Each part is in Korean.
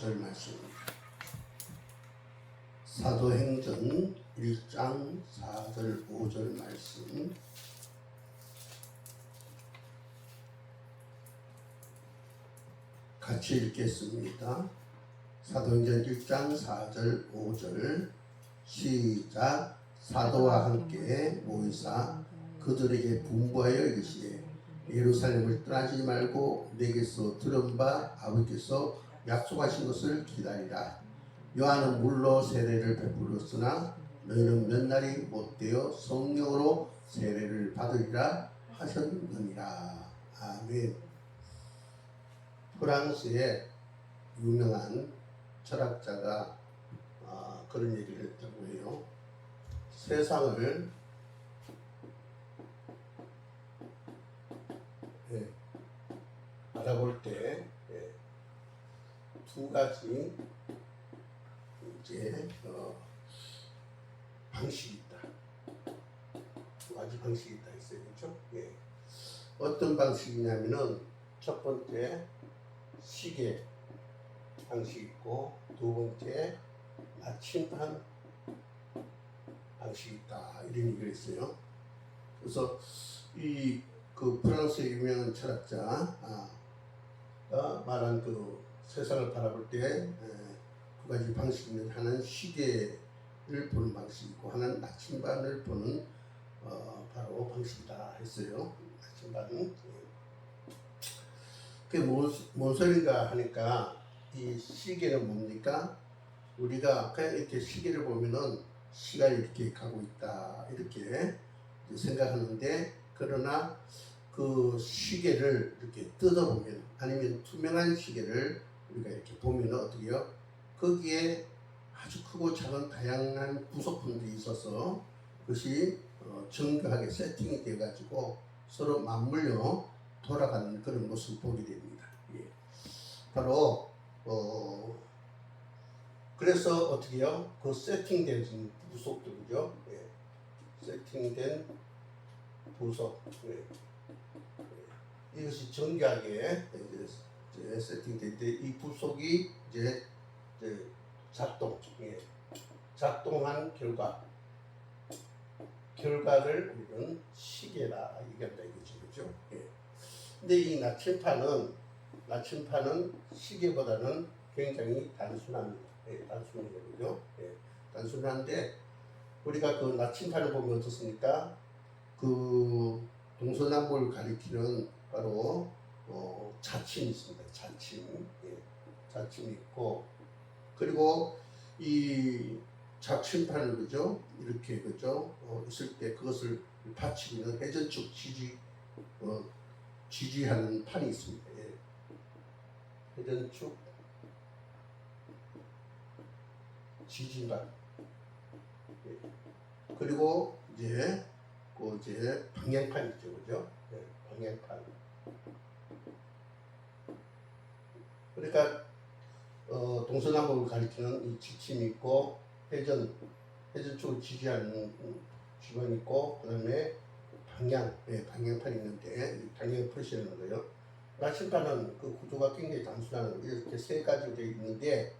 5절 말씀. 사도행전 1장 4절 5절 말씀. 같이 읽겠습니다. 사도행전 1장 4절 5절 시작. 사도와 함께 모이사 그들에게 분부하여 이르시되 예루살렘을 떠나지 말고 내게서 들은 바 아버지께서 약속하신 것을 기다리라. 요한은 물로 세례를 베풀었으나 너희는 몇 날이 못되어 성령으로 세례를 받으리라 하셨느니라. 아멘. 프랑스의 유명한 철학자가 그런 얘기를 했다고 해요. 세상을 알아볼 때 두 가지 이제 방식이 있다. 두 가지 방식이 있다 했어요. 그렇죠? 어떤 방식이냐면은 첫 번째 시계 방식이 있고 두 번째 나침반 방식이 있다. 이런 얘기를 했어요. 그래서 그 프랑스의 유명한 철학자가 말한 그 세상을 바라볼 때 두 가지 방식이 있는데 하나는 시계를 보는 방식이고 하나는 나침반을 보는 바로 방식이다 했어요. 나침반은 그게 뭔 소리인가 하니까 이 시계는 뭡니까? 우리가 그냥 이렇게 시계를 보면은 시간이 이렇게 가고 있다 이렇게 생각하는데, 그러나 그 시계를 이렇게 뜯어보면 아니면 투명한 시계를 우리가 이렇게 보면 어떻게요? 거기에 아주 크고 작은 다양한 부속품들이 있어서 그것이 정교하게 세팅이 되어 가지고 서로 맞물려 돌아가는 그런 모습을 보게 됩니다. 바로 그래서 어떻게요? 그 세팅된 부속들이죠. 세팅된 부속. 이것이 정교하게 이제 세팅될 때 이 부속이 이제 작동한 결과를 우리는 시계라 얘기한다 이거죠. 그렇죠? 근데 이 나침판은 시계보다는 굉장히 단순합니다. 단순해요. 단순한데 우리가 그 나침판을 보면 어떻습니까? 그 동서남북을 가리키는 바로 자침이 있습니다. 자침이 있고, 그리고 이 자침판을 그죠? 이렇게 그죠? 있을 때 그것을 받치고 있는 회전축 지지하는 판이 있습니다. 회전축 지지판. 그리고 이제 방향판 있죠, 그죠? 방향판. 그러니까 동서남북을 가리키는 이 지침이 있고 회전축을 지지하는 기관이 있고, 그다음에 방향판이 있는데 방향 표시하는 거예요. 나침반은 그 구조가 굉장히 단순한 거예요. 이렇게 세 가지로 되어 있는데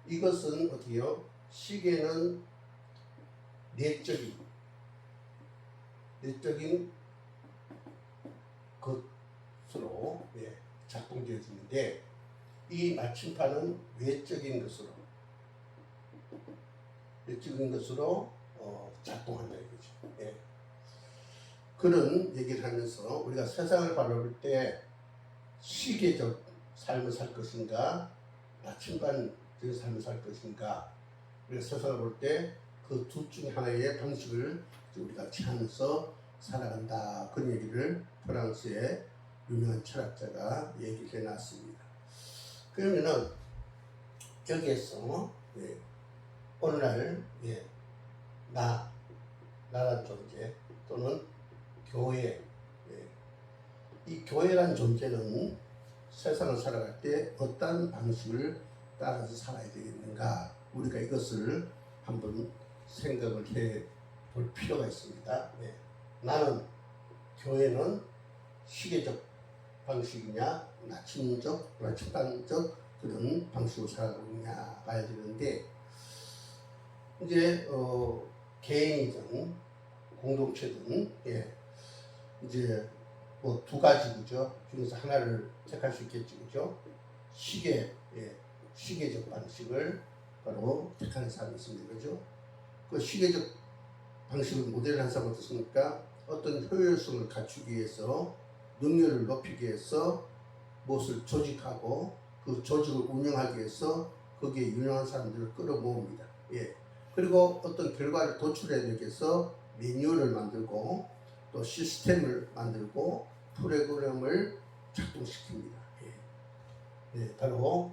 이것은 어떻게요? 시계는 내적인 것으로 작동되어지는데 이 나침판은 외적인 것으로 작동한다 이거죠. 그런 얘기를 하면서 우리가 세상을 바라볼 때 시계적 삶을 살 것인가, 나침반적 삶을 살 것인가, 우리가 세상을 볼 때 그 둘 중에 하나의 방식을 우리가 취하면서 살아간다. 그런 얘기를 프랑스의 유명한 철학자가 얘기를 해놨습니다. 그러면은 여기에서 오늘날 나란 존재 또는 교회, 이 교회란 존재는 세상을 살아갈 때 어떤 방식을 따라서 살아야 되겠는가, 우리가 이것을 한번 생각을 해 볼 필요가 있습니다. 나는 교회는 시계적 방식이냐 나침반적 그런 방식으로 살아가고 있냐 봐야 되는데, 이제 개인이든 공동체든 이제 뭐 두 가지 그죠 중에서 하나를 택할 수 있겠죠 그죠. 시계적 방식을 바로 택하는 사람이 있습니다 그죠. 그 시계적 방식을 모델한 사람은 어떻습니까? 어떤 효율성을 갖추기 위해서, 능률을 높이기 위해서 무엇을 조직하고 그 조직을 운영하기 위해서 거기에 유능한 사람들을 끌어모읍니다. 그리고 어떤 결과를 도출해내기 위해서 매뉴얼을 만들고 또 시스템을 만들고 프로그램을 작동시킵니다. 바로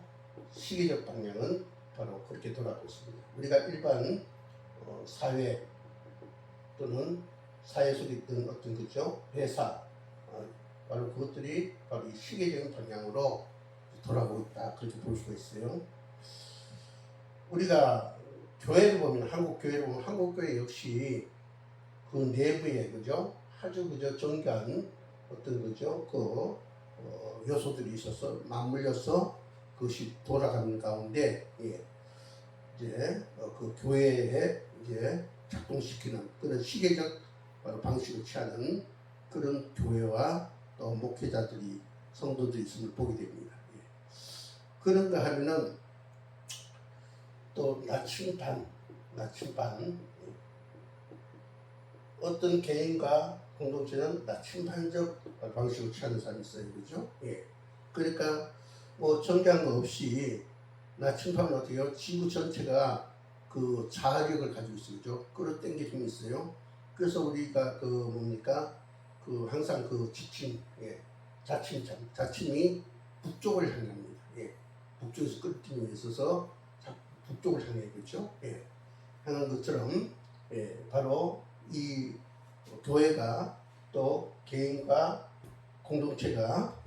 시계적 방향은 바로 그렇게 돌아가고 있습니다. 우리가 일반 사회 또는 사회 속에 있던 어떤 그죠 회사, 바로 그것들이 바로 이 시계적인 방향으로 돌아가고 있다 그렇게 볼 수가 있어요. 우리가 교회를 보면, 한국 교회를 보면 한국 교회 역시 그 내부에 그죠 아주 그저 정교한 어떤 그죠 요소들이 있어서 맞물려서 그것이 돌아가는 가운데 이제 그 교회에 이제 작동시키는 그런 시계적 방식을 취하는 그런 교회와 또 목회자들이, 성도들이 있음을 보게 됩니다. 그런가 하면은 또 나침반 어떤 개인과 공동체는 나침반적 방식을 취하는 사람이 있어요 그죠. 그러니까 뭐 정교한 거 없이 나침반은 어떻게 해요? 지구 전체가 그 자력을 가지고 있어요 그죠. 끌어당길 힘이 있어요. 그래서 우리가 항상 그 자침이 북쪽을 향합니다. 북쪽에서 끌어당김이 있어서 북쪽을 향해 그렇죠. 하는 것처럼 바로 이 교회가 또 개인과 공동체가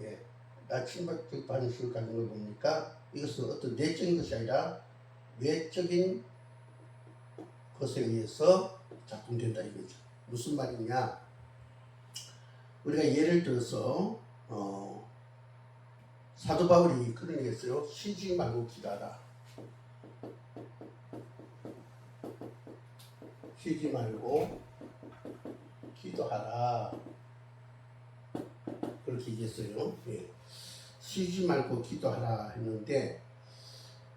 나침반적 방식을 가진 걸 보니까 이것은 어떤 내적인 것이 아니라 외적인 것에 의해서 작동된다 이거죠. 무슨 말이냐? 우리가 예를 들어서 사도 바울이 그런 얘기 했어요. 쉬지 말고 기도하라. 쉬지 말고 기도하라. 그렇게 얘기했어요. 쉬지 말고 기도하라 했는데,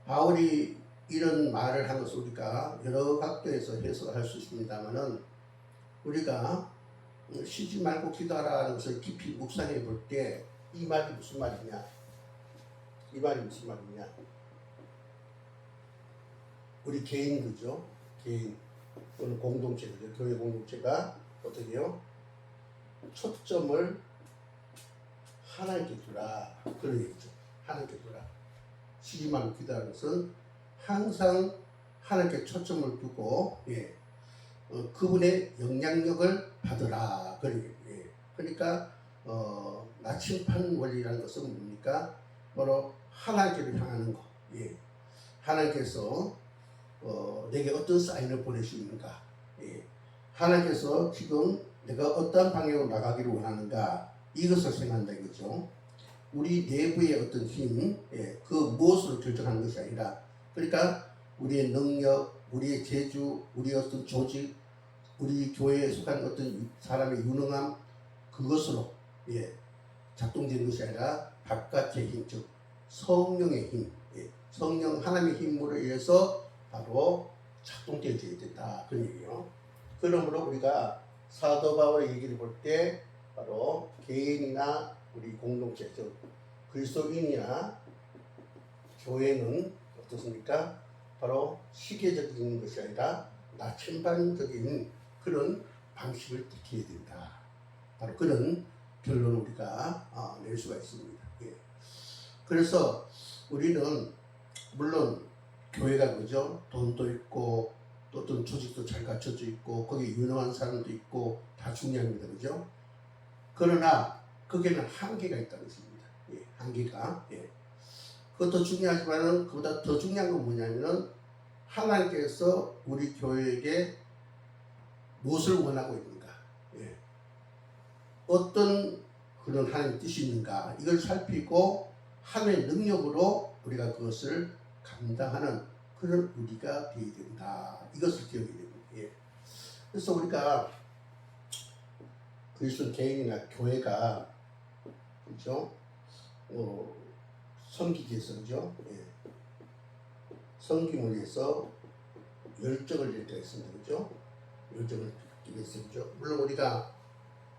바울이 이런 말을 한 것을 우리가 여러 각도에서 해석할 수 있습니다만은, 우리가 쉬지 말고 기도하라는 것을 깊이 묵상해 볼 때 이 말이 무슨 말이냐? 이 말이 무슨 말이냐? 우리 개인 그죠? 개인 또는 공동체 그죠? 교회 공동체가 어떻게 해요? 초점을 하나님께 두라. 그런 얘기죠. 하나님께 두라. 쉬지 말고 기도하는 것은 항상 하나님께 초점을 두고 그분의 영향력을 받으라. 그러니까 나침반 원리라는 것은 뭡니까? 바로 하나님께로 향하는 것. 하나님께서 내게 어떤 사인을 보내시는가? 하나님께서 지금 내가 어떤 방향으로 나가기를 원하는가? 이것을 생각한다 이거죠. 우리 내부의 어떤 힘, 그 무엇으로 결정하는 것이 아니라, 그러니까 우리의 능력, 우리의 재주, 우리의 어떤 조직, 우리 교회에 속한 어떤 사람의 유능함, 그것으로 작동되는 것이 아니라 바깥의 힘, 즉 성령의 힘, 성령 하나님의 힘으로 의해서 바로 작동되어져야 된다 그런 얘기예요. 그러므로 우리가 사도 바울의 얘기를 볼 때 바로 개인이나 우리 공동체, 즉 그리스도인이나 교회는 어떻습니까? 바로 시계적인 것이 아니라 나침반적인 그런 방식을 택해야 된다. 바로 그런 결론을 우리가 낼 수가 있습니다. 그래서 우리는 물론 교회가 그죠? 돈도 있고 또 어떤 조직도 잘 갖춰져 있고 거기에 유능한 사람도 있고 다 중요합니다. 그죠? 그러나 거기에는 한계가 있다는 것입니다. 한계가. 그것도 중요하지만은 그보다 더 중요한 건 뭐냐면은 하나님께서 우리 교회에게 무엇을 원하고 있는가, 어떤 그런 하나님의 뜻이 있는가, 이걸 살피고 하나님의 능력으로 우리가 그것을 감당하는 그런 우리가 되어야 된다. 이것을 기억해야 됩니다. 예. 그래서 우리가 그리스도 개인이나 교회가 그죠? 섬기기 위해서 그죠? 예. 섬김을 위해서 열정을 낼 때가 있습니다. 그죠? 열정을 내기 위해서 그죠? 물론 우리가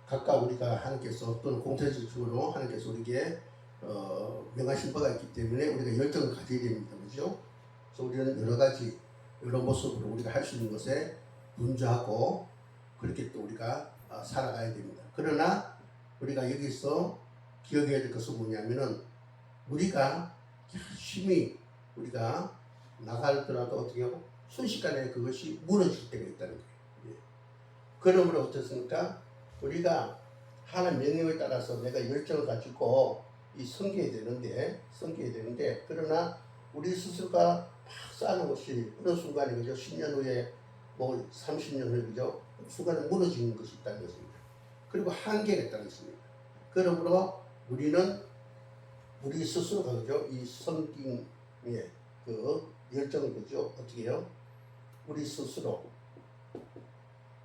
각각 우리가 하나님께서 또는 공통적으로 하나님께서 우리에게 명하신 바가 있기 때문에 우리가 열정을 가져야 됩니다. 그죠? 그래서 우리는 여러 가지 여러 모습으로 우리가 할 수 있는 것에 분주하고 그렇게 또 우리가 살아가야 됩니다. 그러나 우리가 여기서 기억해야 될 것은 뭐냐면은 우리가 열심히 우리가 나가더라도 어떻게 하고 순식간에 그것이 무너질 때가 있다는 거예요. 예. 그러므로 어떻습니까? 우리가 하나님 명령에 따라서 내가 열정을 가지고 섬겨야 되는데 그러나 우리 스스로가 막 쌓는 것이 어느 순간에 그죠? 10년 후에 뭐 30년 후에 그죠? 순간에 무너지는 것이 있다는 것입니다. 그리고 한계가 있다는 것입니다. 그러므로 우리는 우리 스스로가 그죠? 이 섬김의 그 열정을 그죠? 어떻게 해요? 우리 스스로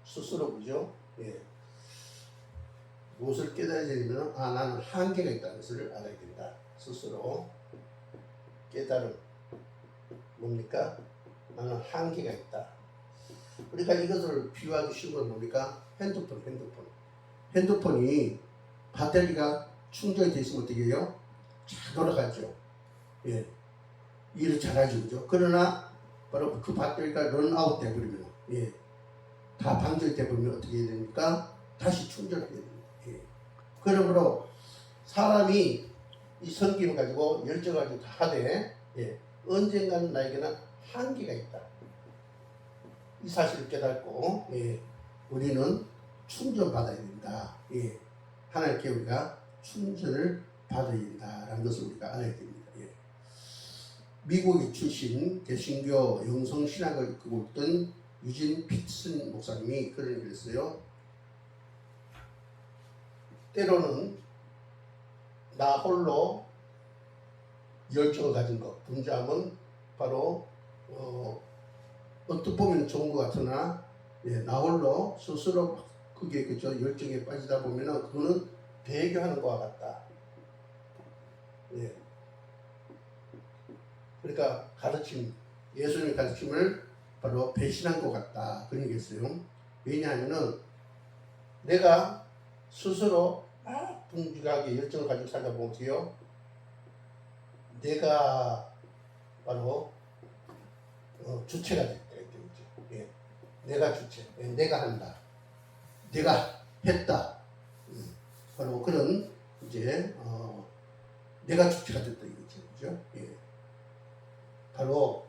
그죠? 예. 무엇을 깨달아야 되면 나는 한계가 있다는 것을 알아야 된다. 스스로 깨달음 뭡니까? 나는 한계가 있다. 우리가 이것을 비유하기 쉬운 건 뭡니까? 핸드폰이 배터리가 충전이 되어 있으면 어떻게 해요? 잘 돌아가죠. 예. 일을 잘하죠. 그죠? 그러나 바로 그 배터리가 런아웃 돼버리면 예. 다 방전이 돼버리면 어떻게 해야 됩니까? 다시 충전해야 됩니다. 예. 그러므로 사람이 이 섬김을 가지고 열정을 가지고 다 하되 예. 언젠가는 나에게는 한계가 있다. 이 사실을 깨닫고 예. 우리는 충전받아야 된다. 예. 하나님께 우리가 충전을 받아야 된다라는 것을 우리가 알아야 됩니다. 예. 미국에 출신 개신교 영성신학을 이끌고 있던 유진 피트슨 목사님이 그런 얘기를 했어요. 때로는 나 홀로 열정을 가진 것, 분주함은 바로 어떻게 보면 좋은 것 같으나 예, 나 홀로 스스로 그게 그죠 열정에 빠지다 보면은 그거는 배교하는 것과 같다. 예. 그러니까 예수님의 가르침을 바로 배신한 것 같다. 그런 게 있어요. 왜냐하면은 내가 스스로 분주하게 열정을 가지고 살다 보면 어때요? 내가 바로 주체가 됐다. 예. 내가 주체, 내가 한다. 내가 했다. 바로 그런 이제 내가 주체가 됐다 이거죠, 그죠? 예. 바로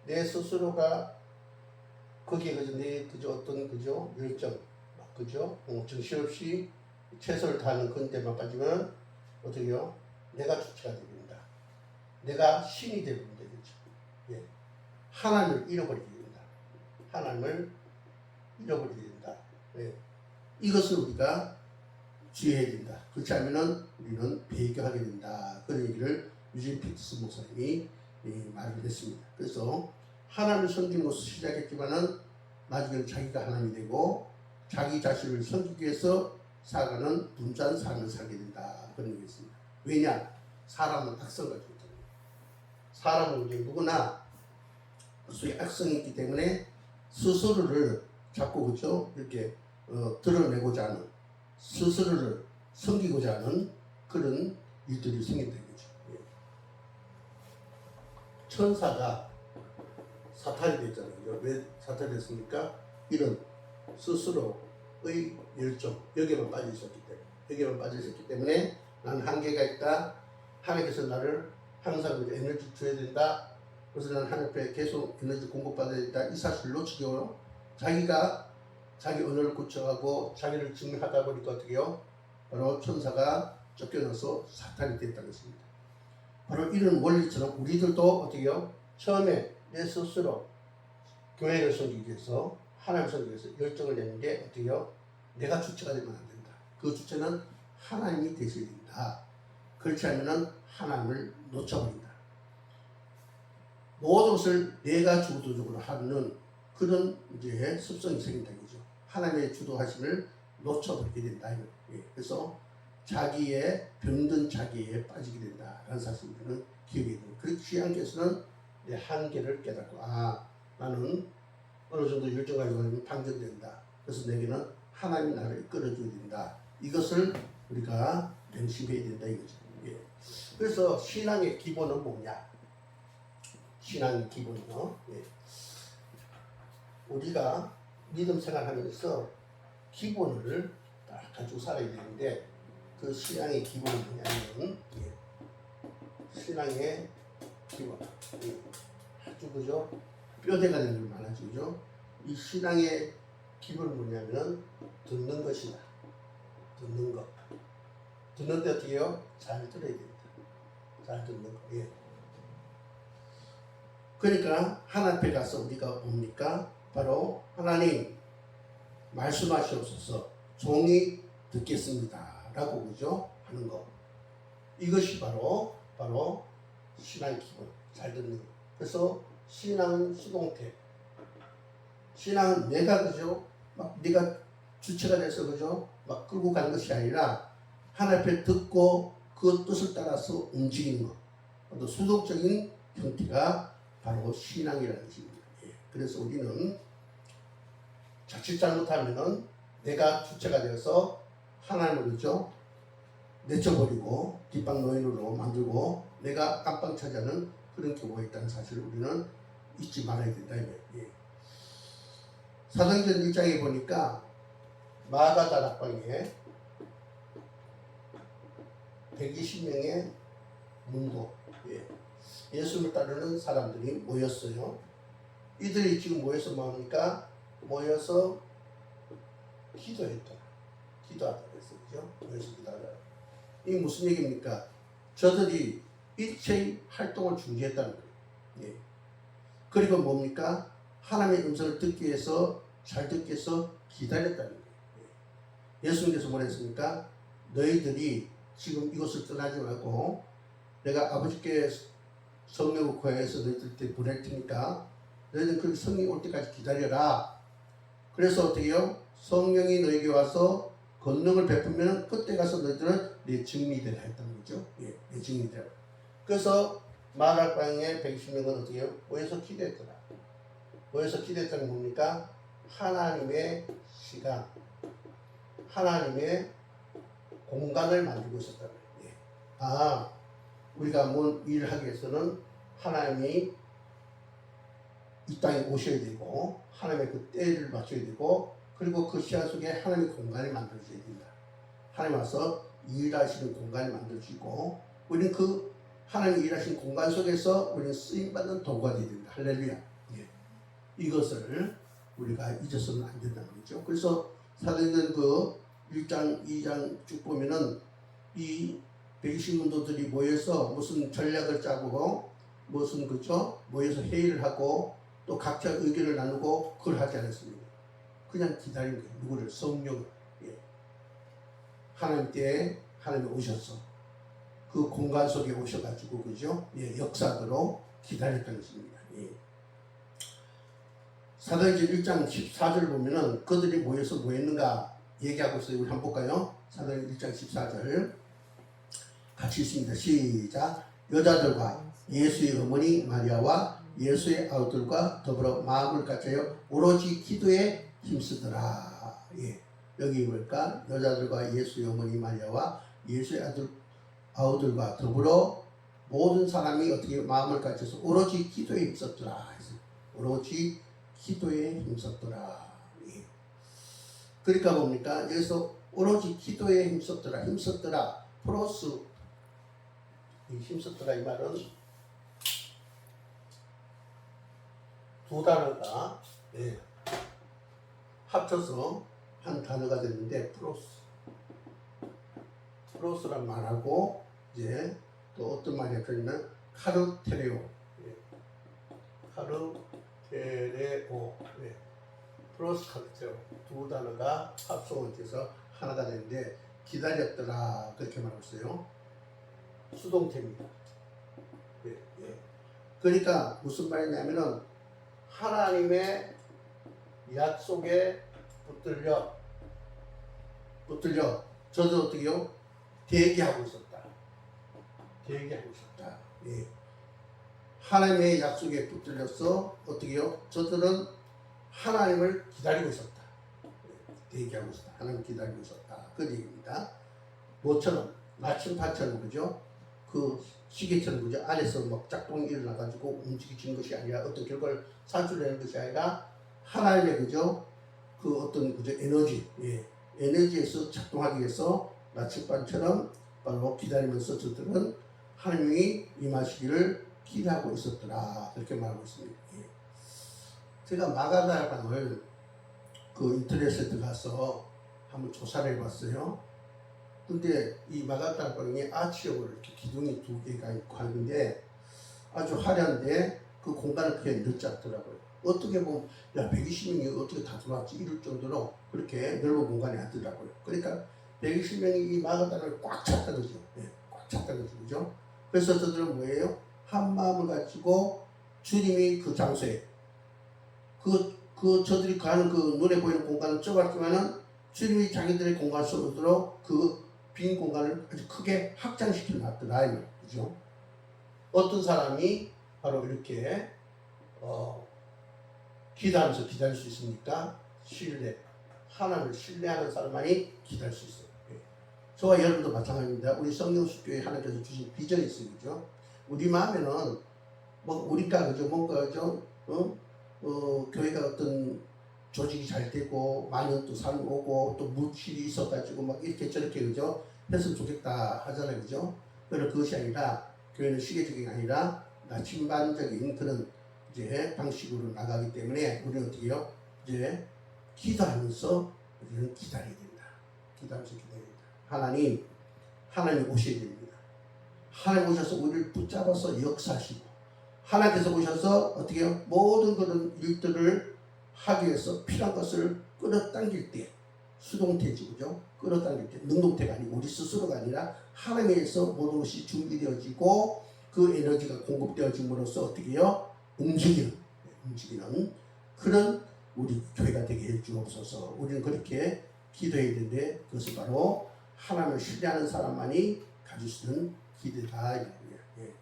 내 스스로가 거기에 그저 어떤 그죠 열정, 그죠? 정신없이 최선을 다하는 그런 데만 빠지면 어떻게요? 내가 주체가 됩니다. 내가 신이 됩니다, 그죠? 예. 하나님을 잃어버리게 된다. 하나님을 잃어버리게 된다. 예. 이것을 우리가 주의해야 된다. 그렇지 않으면 우리는 배교하게 된다. 그런 얘기를 유진 피트슨 목사님이 말을 했습니다. 그래서 하나님을 섬기는 것을 시작했지만은 나중에는 자기가 하나님이 되고 자기 자신을 섬기기 위해서 살아가는 분주한 삶을 살게 된다. 그런 얘기 있습니다. 왜냐? 사람은 악성을 가지고 있거든요. 사람은 이제 누구나 속에 악성이 있기 때문에 스스로를 자꾸 그죠 이렇게 드러내고자 하는 스스로를 섬기고자 하는 그런 일들이 생긴다 이거죠. 예. 천사가 사탄이 됐잖아요. 왜 사탄이 됐습니까? 이런 스스로의 열정 여기에만 빠져 있었기 때문에 나는 한계가 있다. 하나님께서 나를 항상 에너지 줘야 된다. 그래서 나는 하나님 앞에 계속 에너지 공급받아야 된다. 이 사실을 놓치고 자기가 자기 언어를 고쳐가고 자기를 증명하다 보니까 어떻게 해요? 바로 천사가 쫓겨나서 사탄이 됐다는 것입니다. 바로 이런 원리처럼 우리들도 어떻게 해요? 처음에 내 스스로 교회를 섬기기 위해서 하나님을 섬기기 위해서 열정을 내는데 어떻게 해요? 내가 주체가 되면 안 된다. 그 주체는 하나님이 되셔야 된다. 그렇지 않으면 하나님을 놓쳐버린다. 모든 것을 내가 주도적으로 하는 그런 이제 습성이 생긴다 이거죠. 하나님의 주도하심을 놓쳐버리게 된다. 예. 그래서 자기의 병든 자기에 빠지게 된다라는 사실을 우리는 기억해야 됩니다. 그렇지 않게서는 내 한계를 깨닫고 나는 어느 정도 열정 가지고 하면 방전된다. 그래서 내게는 하나님 나라를 이끌어줘야 된다. 이것을 우리가 명심해야 된다 이거죠. 예. 그래서 신앙의 기본은 뭐냐? 신앙의 기본은요. 예. 우리가 믿음 생활하면서 기본을 딱 가지고 살아야 되는데 그 신앙의 기본은 뭐냐면 신앙의 기본 아주 그죠 뼈대가 되는 걸 말하죠. 그죠? 이 신앙의 기본은 뭐냐면 듣는 것이다. 듣는 것. 듣는데 어떻게 해요? 잘 들어야 됩니다. 잘 듣는 거. 예. 그러니까 하나님 앞에 가서 우리가 뭡니까? 바로 하나님 말씀하시옵소서 종이 듣겠습니다 라고 그죠? 하는 거. 이것이 바로 신앙의 기본. 잘 듣는 거. 그래서 신앙은 수동태. 신앙은 내가 그죠? 막 네가 주체가 돼서 그죠? 막 끌고 가는 것이 아니라 하나님 앞에 듣고 그 뜻을 따라서 움직이는 것. 또 수동적인 형태가 바로 신앙이라는 것입니다. 예. 그래서 우리는 자칫 잘못하면은 내가 주체가 되어서 하나님을 그죠? 내쳐버리고 뒷방 노인으로 만들고 내가 깜빵 차지하는 그런 경우가 있다는 사실을 우리는 잊지 말아야 된다. 예. 사도행전 1장에 보니까 마가 다락방에 120명의 문도 예수를 따르는 사람들이 모였어요. 이들이 지금 모여서 뭐합니까? 모여서 기도했더라. 기도하다 그랬어요. 그죠? 모여서 기도하다. 이게 무슨 얘기입니까? 저들이 일체의 활동을 중지했다는 거예요. 예. 그리고 뭡니까? 하나님의 음성을 듣기 위해서 잘 듣기 위해서 기다렸다는 거예요. 예수님께서 뭐라 했습니까? 너희들이 지금 이곳을 떠나지 말고 내가 아버지께 성령을 구해서 너희들한테 보낼 테니까 너희들은 그 성령이 올 때까지 기다려라. 그래서 어떻게 해요? 성령이 너에게 와서 권능을 베푸면 그때 가서 너희들은 내 증인이 되라 했다는 거죠. 예, 내 증인이 되라. 그래서 마가방에 120명은 어떻게 해요? 모여서 기도했더라. 모여서 기도했다는 건 뭡니까? 하나님의 시간, 하나님의 공간을 만들고 있었다는 거예요. 예. 우리가 뭔 일을 하기 위해서는 하나님이 이 땅에 오셔야 되고 하나님의 그 때를 맞춰야 되고 그리고 그 시간 속에 하나님의 공간을 만들어줘야 된다. 하나님 와서 일하시는 공간을 만들어주고 우리는 그 하나님이 일하시는 공간 속에서 우리는 쓰임받는 도구가 되어야 된다. 할렐루야. 예. 이것을 우리가 잊어서는 안 된다는 거죠. 그래서 사도행전 그 1장, 2장 쭉 보면은 이 120문도들이 모여서 무슨 전략을 짜고 무슨 그죠? 모여서 회의를 하고 또 각자 의견을 나누고 그걸 하지 않았습니다. 그냥 기다린 거예요. 누구를? 성령을. 예. 하나님 때에 하나님이 오셔서 그 공간 속에 오셔가지고 그죠? 예, 역사대로 기다렸던 것입니다. 예. 사도행전 1장 14절 보면은 그들이 모여서 뭐 했는가 얘기하고 있어요. 우리 한번 볼까요? 사도행전 1장 14절 같이 있습니다. 시작. 여자들과 예수의 어머니 마리아와 예수의 아우들과 더불어 마음을 같이하여 오로지 기도에 힘쓰더라. 예. 여기 뭘까? 여자들과 예수의 어머니 마리아와 예수의 아우들과 더불어 모든 사람이 어떻게 마음을 같이해서 오로지 기도에 힘썼더라. 오로지 기도에 힘썼더라. 예. 그러니까 뭡니까? 여기서 오로지 기도에 힘썼더라. 힘썼더라. 플러스 힘썼더라 이 말은 두 단어가 합쳐서 한 단어가 됐는데 플러스란 말하고 이제 또 어떤 말이 그러면 카르테레오 플러스 카르테레오 두 단어가 합성을 해서 하나가 되는데 기다렸더라 그렇게 말했어요. 수동태입니다. 그러니까 무슨 말이냐면은 하나님의 약속에 붙들려 저도 어떻게요? 대기하고 있었다. 예. 하나님의 약속에 붙들려서 어떻게요? 저들은 하나님을 기다리고 있었다. 대기하고 있었다. 하나님 기다리고 있었다. 그 얘기입니다. 뭐처럼 나침판처럼 그죠? 그 시계처럼 그죠? 안에서 막 작동이 일어나가지고 움직이는 것이 아니라 어떤 결과를 산출하는 것이 아니라 하나님의 그죠? 그 어떤 그죠? 에너지, 예. 에너지에서 작동하기 위해서 나침반처럼 바로 기다리면서 저들은 하나님이 임하시기를 기대하고 있었더라. 그렇게 말하고 있습니다. 예. 제가 마가다락방을 그 인터넷에 들어가서 한번 조사를 해봤어요. 근데 이 마가다락방이 아치형으로 이렇게 기둥이 2개가 있고 하는데 아주 화려한데 그 공간을 그렇게 넓지 않더라고요. 어떻게 보면 야 120명이 어떻게 다 들어왔지 이럴 정도로 그렇게 넓은 공간이 아니더라고요. 그러니까 120명이 이 마가다락을 꽉 찼다는 거죠. 네, 꽉 찼다는 거죠. 그래서 저들은 뭐예요? 한 마음을 가지고 주님이 그 장소에 저들이 가는 그 눈에 보이는 공간은 좁았지만은 주님이 자기들의 공간 속으로 그 빈 공간을 아주 크게 확장시켜 놨더라. 그죠? 어떤 사람이 바로 이렇게 기도하면서 기다릴 수 있습니까? 하나님을 신뢰하는 사람만이 기다릴 수 있어요. 예. 저와 여러분도 마찬가지입니다. 우리 성경수교회 하나님께서 주신 비전이 있어요. 그죠? 우리 마음에는 우리가 그죠? 뭔가 그죠? 교회가 어떤 조직이 잘 되고 많은 또 사람 오고 또 물질이 있어가지고 막 이렇게 저렇게 그죠? 했으면 좋겠다 하잖아요. 그죠? 그러나 그것이 아니라 교회는 시계적인 게 아니라 나침반적인 그런 이제 방식으로 나가기 때문에 우리는 어떻게 해요? 이제 기도하면서 우리는 기다려야 된다. 기도하면서 기다려야 된다. 하나님 오셔야 됩니다. 하나님 오셔서 우리를 붙잡아서 역사하시고 하나님께서 오셔서 어떻게 해요? 모든 그런 일들을 하기 위해서 필요한 것을 끌어당길 때 수동태지 그죠? 끌어당길 때 능동태가 아니고 우리 스스로가 아니라 하나님에 의해서 모든 것이 준비되어지고 그 에너지가 공급되어짐으로써 어떻게 해요? 움직이는 그런 우리 교회가 되게 해주옵소서. 우리는 그렇게 기도해야 되는데 그것은 바로 하나님을 신뢰하는 사람만이 가질 수 있는 기도다. 예.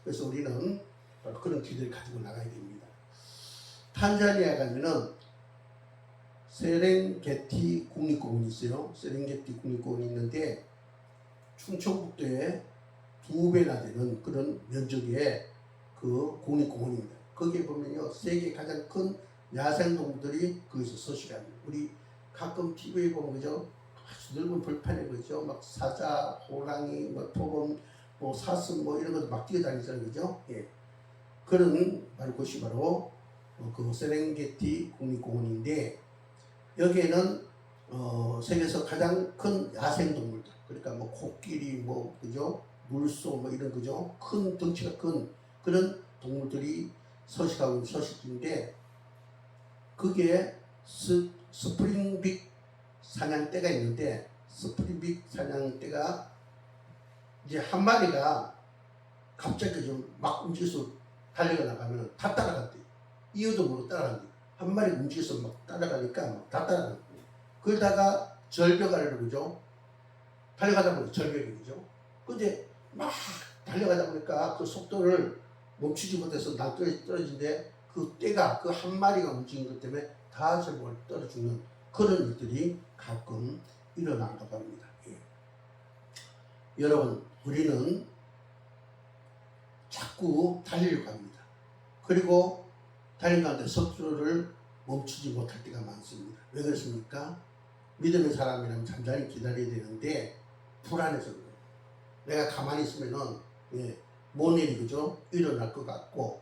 그래서 우리는 바로 그런 기도를 가지고 나가야 됩니다. 탄자니아 가면은 세렝게티 국립공원이 있어요. 세렝게티 국립공원이 있는데 충청북도에 2배나 되는 그런 면적의 그 국립공원입니다. 거기에 보면요, 세계 가장 큰 야생동물들이 거기서 서식합니다. 우리 가끔 TV에 보면 그죠, 아주 넓은 벌판에 그죠, 막 사자, 호랑이, 뭐 표범, 뭐 사슴, 뭐 이런 것도 막 뛰어다니잖아요, 그죠? 예. 그런 바로 곳이 바로 그 세렝게티 국립공원인데 여기에는 세계에서 가장 큰 야생동물들, 그러니까 뭐 코끼리, 뭐 그죠, 물소, 뭐 이런 그죠, 큰 덩치가 큰 그런 동물들이 서식하고 있는 서식지인데 그게 스프링빅 사냥대가 있는데 스프링빅 사냥대가 이제 한 마리가 갑자기 좀 막 움직여서 달려가 나가면 다 따라간대. 이유도 모르고 따라간대. 한 마리 움직여서 막 따라가니까 막 다 따라간대. 그러다가 절벽아래로 그죠? 달려가다 보니까 절벽이 그죠? 근데 막 달려가다 보니까 그 속도를 멈추지 못해서 낭떠러지 떨어진데 그 떼가 그 한 마리가 움직인 것 때문에 다 절벽을 떨어 죽는 그런 일들이 가끔 일어난다고 합니다. 예. 여러분, 우리는 자꾸 달리려고 합니다. 그리고 달린 가운데 속도를 멈추지 못할 때가 많습니다. 왜 그렇습니까? 믿음의 사람이라면 잠잠히 기다려야 되는데 불안해서 그래요. 내가 가만히 있으면은 뭔 일이 그죠? 일어날 것 같고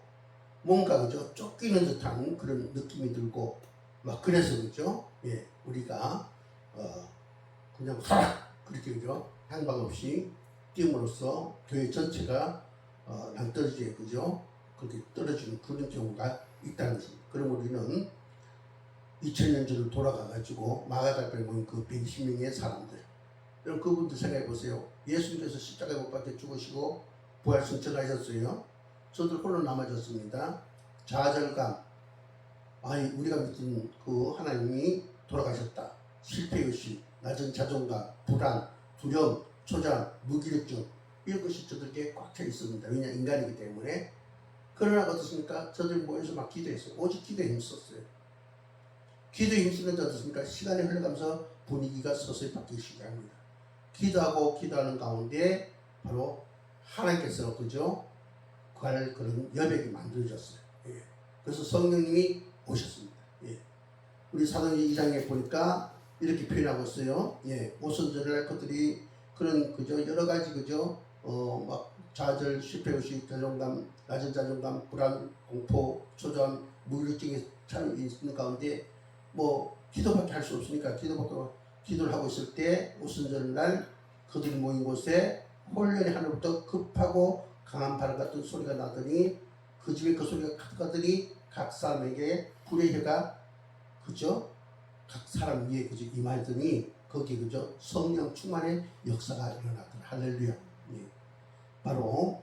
뭔가 그죠? 쫓기는 듯한 그런 느낌이 들고 막 그래서 그죠? 예, 우리가 그냥 하락 그렇게 그죠? 향방 없이 뛰음으로써 교회 전체가 낭떠러지에 그죠? 그렇게 떨어지는 그런 경우가 있다는 것입니다. 그럼 우리는 2000년 전으로 돌아가가지고 마가다락방에 모인 그 120명의 사람들, 여러분 그분들 생각해 보세요. 예수님께서 십자가에 못 박혀 죽으시고 부활 승천하셨어요. 저들 홀로 남아졌습니다. 좌절감, 아니 우리가 믿은 그 하나님이 돌아가셨다. 실패의식, 낮은 자존감, 불안, 두려움, 초조함, 무기력증 이런 것이 저들에게 꽉 차 있습니다. 왜냐 인간이기 때문에. 그러나 어떻습니까? 저들 모여서 막 기도했어요. 오직 기도에 힘썼어요. 기도에 힘쓰는 자 어떻습니까? 시간이 흘러가면서 분위기가 서서히 바뀌기 시작합니다. 기도하고 기도하는 가운데 바로 하나님께서 그죠? 그런 여백이 만들어졌어요. 예. 그래서 성령님이 오셨습니다. 예. 우리 사도행전 2장에 보니까 이렇게 표현하고 있어요. 예. 오선전을 할 것들이 그런 그죠? 여러 가지 그죠? 막 좌절, 실패의식, 자존감, 낮은 자존감, 불안, 공포, 초조함, 무기력증이 참 있는 가운데 뭐 기도밖에 할 수 없으니까 기도를 하고 있을 때 오순절 날 그들이 모인 곳에 혼련이 하늘부터 급하고 강한 바람 같은 소리가 나더니 그 집에 그 소리가 가득하더니 각 사람에게 불의 혀가 그죠? 각 사람 위에 그죠? 임하더니 거기에 그죠? 성령 충만의 역사가 일어나더라. 할렐루야. 예. 바로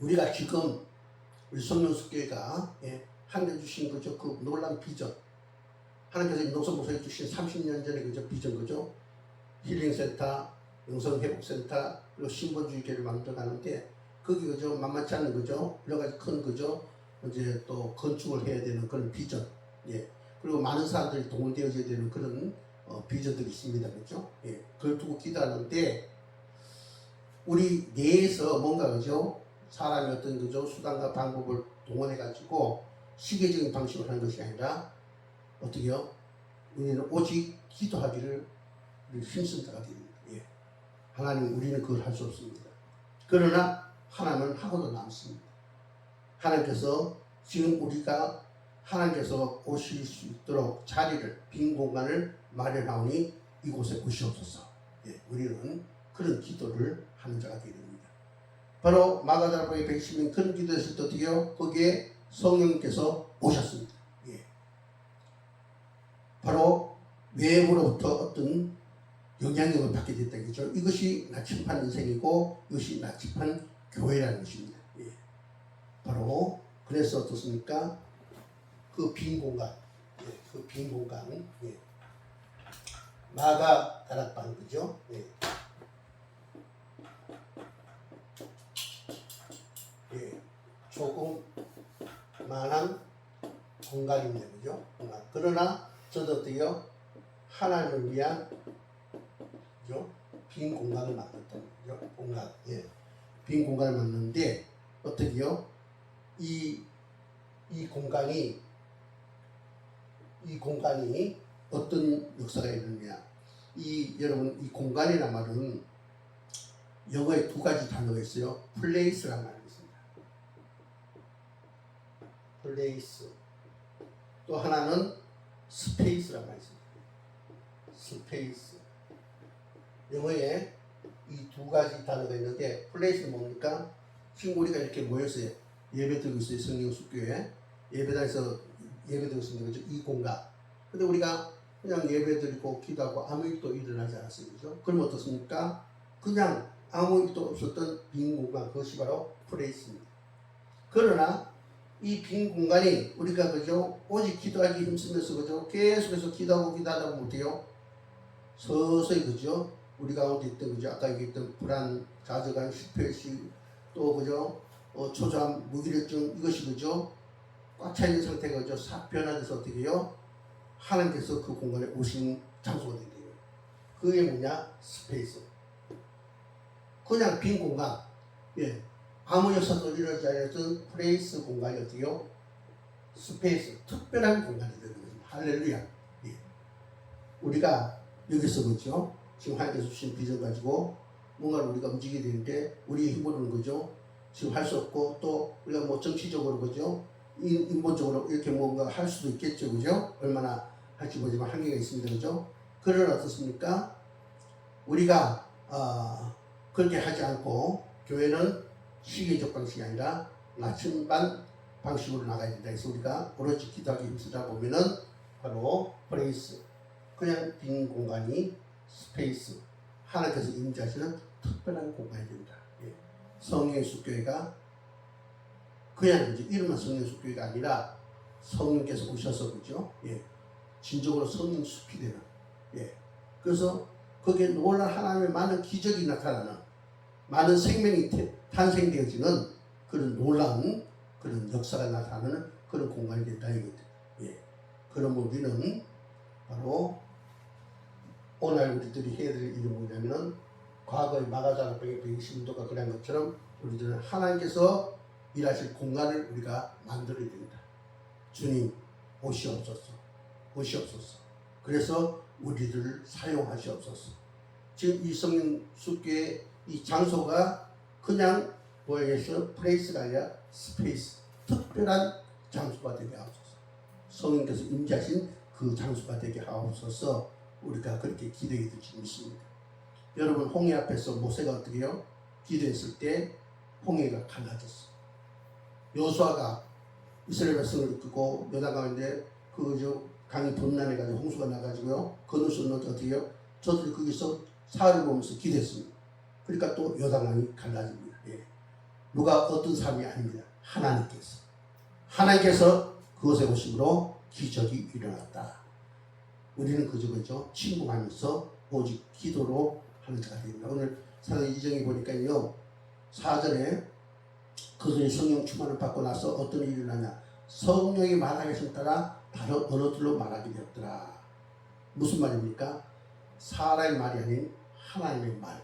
우리가 지금 우리 성령숙교회가 예, 하나님 주신 그죠? 그 놀라운 비전, 하나님께서 인동선 목사에 주신 30년 전에 그죠? 비전 그죠? 힐링센터, 영성회복센터, 그리고 신본주의교회를 만들어가는데 거기 그죠? 만만치 않은 그죠? 여러 가지 큰 그죠? 이제 또 건축을 해야 되는 그런 비전, 예. 그리고 많은 사람들이 동원되어져야 되는 그런 비전들이 있습니다, 그죠? 예. 그걸 두고 기도하는데 우리 내에서 뭔가 그죠? 사람이 어떤 그죠? 수단과 방법을 동원해 가지고 시계적인 방식으로 하는 것이 아니라 어떻게요? 우리는 오직 기도하기를 힘쓴 자가 됩니다. 예. 하나님 우리는 그걸 할 수 없습니다. 그러나 하나님은 하고도 남습니다. 하나님께서 지금 우리가 하나님께서 오실 수 있도록 자리를 빈 공간을 마련하오니 이곳에 오시옵소서. 예. 우리는 그런 기도를 하는 자가 되게 됩니다. 바로 마가다락방에 120명 그런 기도했을 때 어떻게요? 거기에 성령께서 오셨습니다. 예. 바로 외부로부터 어떤 영향력을 받게 됐다겠죠. 이것이 나침반 인생이고 이것이 나침반 교회라는 것입니다. 예. 바로 그래서 어떻습니까? 그 빈 공간, 예. 그 빈 공간, 예. 마가다락방 그죠? 예. 예. 조그만한 공간입니다. 그죠? 공간. 그러나 저도 어때요? 하나님을 위한 그죠? 빈 공간을 만들었던 거죠. 공간. 예. 빈 공간을 만드는데 어떻게요? 이 공간이 어떤 역사가 있느냐? 여러분 이 공간이란 말은 영어에 두 가지 단어가 있어요. 플레이스라는 말이 있습니다. 플레이스. 또 하나는 스페이스라는 말이 있습니다. 스페이스. 영어에 이 두 가지 단어가 있는데 플레이스는 뭡니까? 지금 우리가 이렇게 모여서 예배 드리고 있어요. 성령숙교회 예배당에서 예배 드리고 있는 거죠. 이 공간. 근데 우리가 그냥 예배 드리고 기도하고 아무 일도 일어나지 않았어요. 그죠? 그럼 어떻습니까? 그냥 아무 일도 없었던 빈 공간, 그것이 바로 플레이스입니다. 그러나 이 빈 공간이 우리가 그죠? 오직 기도하기 힘쓰면서 그죠? 계속해서 기도하고 기도하다 보면 어때요? 서서히 그죠? 우리 가운데 있던 그죠? 아까 얘기했던 불안, 좌절감, 실패의식, 또 그죠? 초조함, 무기력증 이것이 그죠? 꽉 차 있는 상태가 그죠? 싹 변화돼서 어떻게 해요? 하나님께서 그 공간에 오신 장소가 되게 돼요. 그게 뭐냐? 스페이스. 그냥 빈 공간. 예. 아무 역사도 일어나지 않았던 플레이스 공간이 어때요? 스페이스. 특별한 공간이 되는 거죠. 할렐루야. 예. 우리가 여기서 그죠? 지금 하나님께서 주신 비전 가지고 뭔가를 우리가 움직이게 되는데 우리의 힘으로는 그죠? 지금 할 수 없고 또 우리가 뭐 정치적으로 그죠? 인본적으로 이렇게 뭔가 할 수도 있겠죠. 그죠? 얼마나 할지 모르지만 한계가 있습니다. 그죠? 그러나 어떻습니까? 우리가 그렇게 하지 않고 교회는 시계적 방식이 아니라 나침반 방식으로 나가야 된다. 그래서 우리가 오로지 기도하기 힘쓰다 보면은 바로 플레이스, 그냥 빈 공간이 스페이스, 하나님께서 임재하시는 특별한 공간이 됩니다. 예. 성령의 숲교회가 그냥 이제 이름만 성령 숲교회가 아니라 성령께서 오셔서 그죠? 예. 진정으로 성령 숲이 되는. 예. 그래서 거기에 놀란 하나님의 많은 기적이 나타나는, 많은 생명이 탄생되어지는 그런 놀라운 그런 역사가 나타나는 그런 공간이 된다 이거죠. 예. 그러면 우리는 바로 오늘 우리들이 해야 될 일이 뭐냐면은 과거의 마가자락병의 120도가 그런 것처럼 우리들은 하나님께서 일하실 공간을 우리가 만들어야 된다. 주님 오시옵소서. 오시옵소서. 그래서 우리들을 사용하시옵소서. 지금 이 성령 숲교의 이 장소가 그냥 뭐에서 플레이스가 아니라 스페이스, 특별한 장소가 되게 하옵소서. 성령께서 임재하신 그 장소가 되게 하옵소서. 우리가 그렇게 기도해 드리고 있습니다. 여러분, 홍해 앞에서 모세가 어떻게 해요? 기도했을 때 홍해가 갈라졌어. 여호수아가 이스라엘 백성을 이끌고 요단 가운데 강이 분난해가지고 홍수가 나가지고요 건널 수 없는 어떻게 해요? 저들이 거기서 사흘을 보면서 기도했습니다. 그러니까 또 요단강이 갈라집니다. 예. 누가 어떤 사람이 아닙니다. 하나님께서 그것에 오심으로 기적이 일어났다. 우리는 그저 침묵하면서 오직 기도로 하는 자가 됩니다. 오늘 사도행 2장에 보니까요 4절에 그들이 성령 충만을 받고 나서 어떤 일이 일어나냐, 성령이 말하기 심 따라 다른 언어들로 말하게 되었더라. 무슨 말입니까? 사람의 말이 아닌 하나님의 말,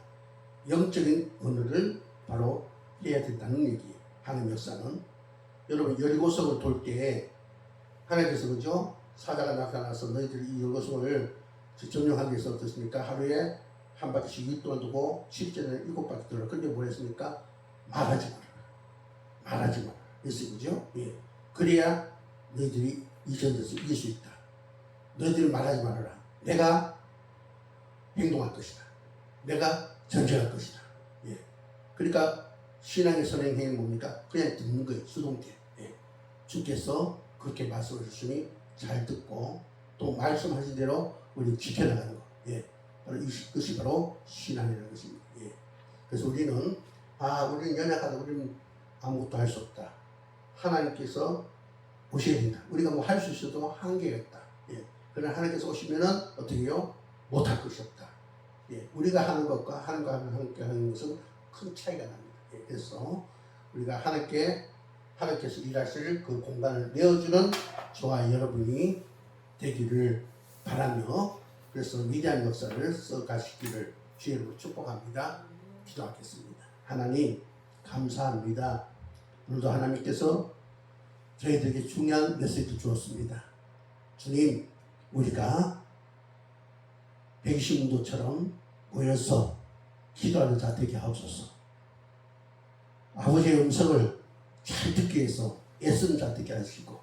영적인 언어를 바로 해야 된다는 얘기예요. 하나님 역사는. 여러분, 여리고성을 돌 때 하나님께서 그죠? 사자가 나타나서 너희들이 이 여리고성을 점령하기 위해서 어떻습니까? 하루에 한 바퀴씩 6일 동안 두고 10전에 7바퀴 돌아. 근데 뭐 했습니까? 말하지 마라. 그랬어요. 그죠? 예. 그래야 너희들이 이 전쟁에서 이길 수 있다. 너희들이 말하지 말아라. 내가 행동할 것이다. 내가 전쟁할 것이다. 예. 그러니까 신앙의 선행행위 뭡니까? 그냥 듣는 거예요. 수동태. 예. 주께서 그렇게 말씀을 주시니 잘 듣고 또 말씀하신 대로 우리 지켜나가는 거. 예. 바로 이것이 바로 신앙이라는 것입니다. 예. 그래서 우리는 연약하다. 우리는 아무것도 할 수 없다. 하나님께서 오셔야 된다. 우리가 뭐 할 수 있어도 한계가 있다. 예. 그러나 하나님께서 오시면은 어떻게 해요? 못할 것이 없다. 예. 우리가 하는 것과 하나님과 함께 하는 것은 큰 차이가 납니다. 예. 그래서 우리가 하나님께서 일하실 그 공간을 내어주는 저와 여러분이 되기를 바라며, 그래서 위대한 역사를 써가시기를 주의로 축복합니다. 기도하겠습니다. 하나님 감사합니다. 오늘도 하나님께서 저희들에게 중요한 메시지를 주었습니다. 주님, 우리가 120문도처럼 모여서 기도하는 자 되게 하옵소서. 아버지의 음성을 잘 듣기 위해서 애쓰는 자 되게 하시고,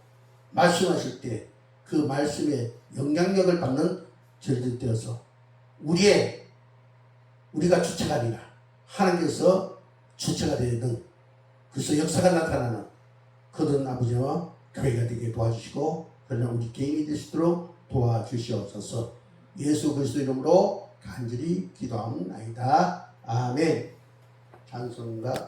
말씀하실 때 그 말씀의 영향력을 받는 저희들 되어서 우리가 주체가 아니라 하나님께서 주체가 되는, 그래서 역사가 나타나는 그런 아버지와 교회가 되게 도와주시고, 그러나 우리 개인이 될 수 있도록 도와주시옵소서. 예수 그리스도 이름으로 간절히 기도하옵나이다. 아멘. 찬송가